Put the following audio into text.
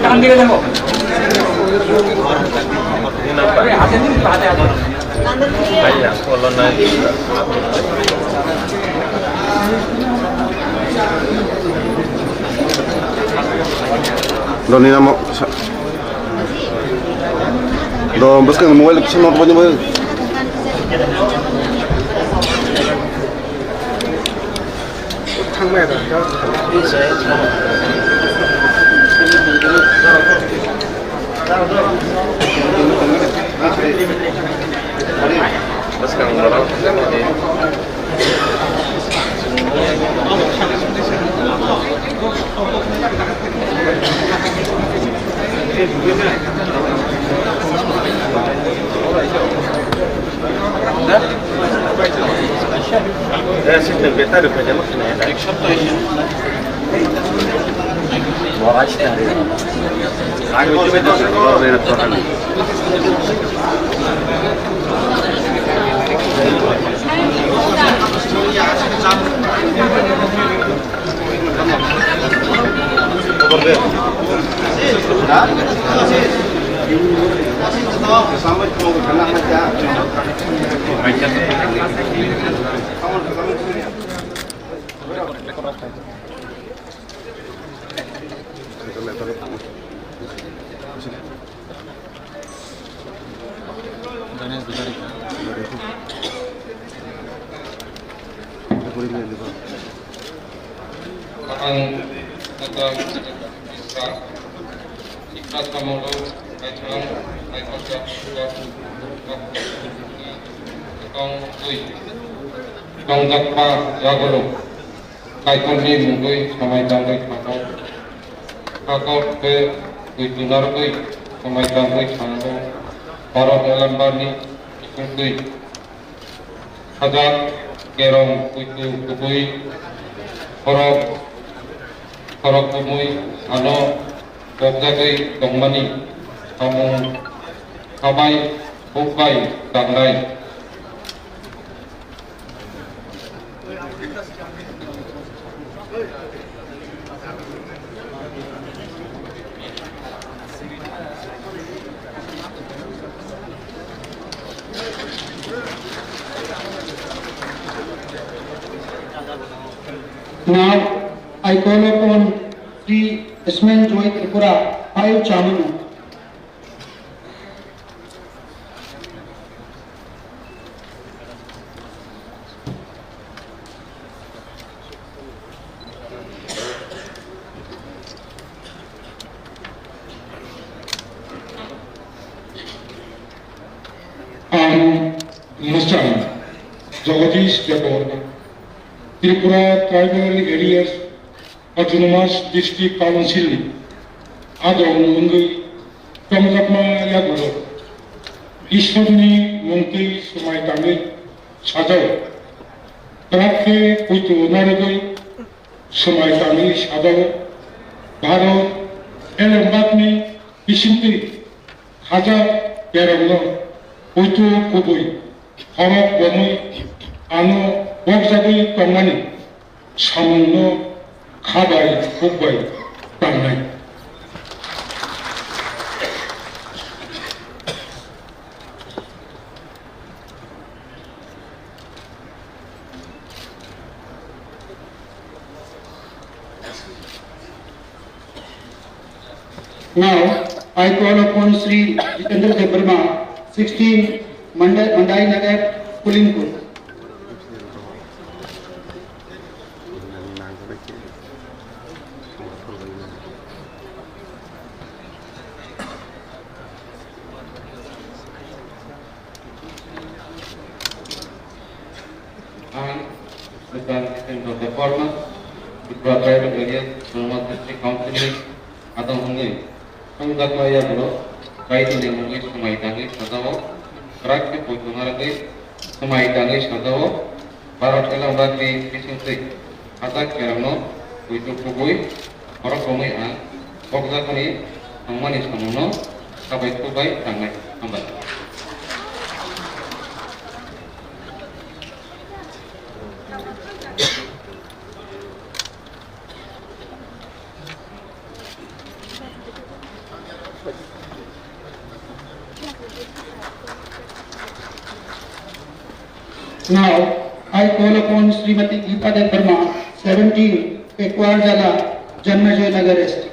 ডান দিকে দেখো ভাইয়া বলো না Lo ni namo. Lo buscan el móvil que se nos pone móvil. Buscan bola. Ya sih betar aja maksudnya. Aku itu betul kalau dari total. Tongkatpa Jagoro, Kaikoni Mungui, Samai Dangui Kako, Kako Pe, Witunargui, Samai Dangui Sango, Para Elambani, Ikungui, Hadak, Kerong, Witu Kubui, Korok Kumui, Ano, Bogdagui, Dongmani, Amung, Kabai, Bukai, Dangai. Now, I call upon Sri Ismail Joy Tripura, Ayu Chamanu. Namaskar, Jagadish Jagavarman. Tripura Tribal Areas Autonomous District Council Adong Mungui Tongkatma Yaguro Ishwarni Mungki Sumai Tangi Sadao Trakhe Putu Naragoi Sumai Tangi Sadao Bharat Elambakni Bisinti Khaja Yarangno Putu Kubui Hamak Bamui Ano Bogzagui Kamani Samungno Khabai Kubai Tangai. Now, I call upon Sri Jitendra Debarma, 16 Mandai Nagar, Kulingpur. And the president of the performance, the private area, Autonomous District Council, Adong Mungui, Tongkatma Yaguro, Kaituni Mungui, Sumai Tangi Sadao, Trakhe Putu Naragui, Sumai Tangi Sadao, Bharat Elambakni Bisinti Hadak Kerangno, Putu Kubui, Korok Kumui and Bogzakuni, Amani Samuno, Kabai Kubai, Tangai, Ambat. Now, I call upon Srimati Geeta Dev Verma, 17, Pekwar Jala, Janmajoy Nagar, ST.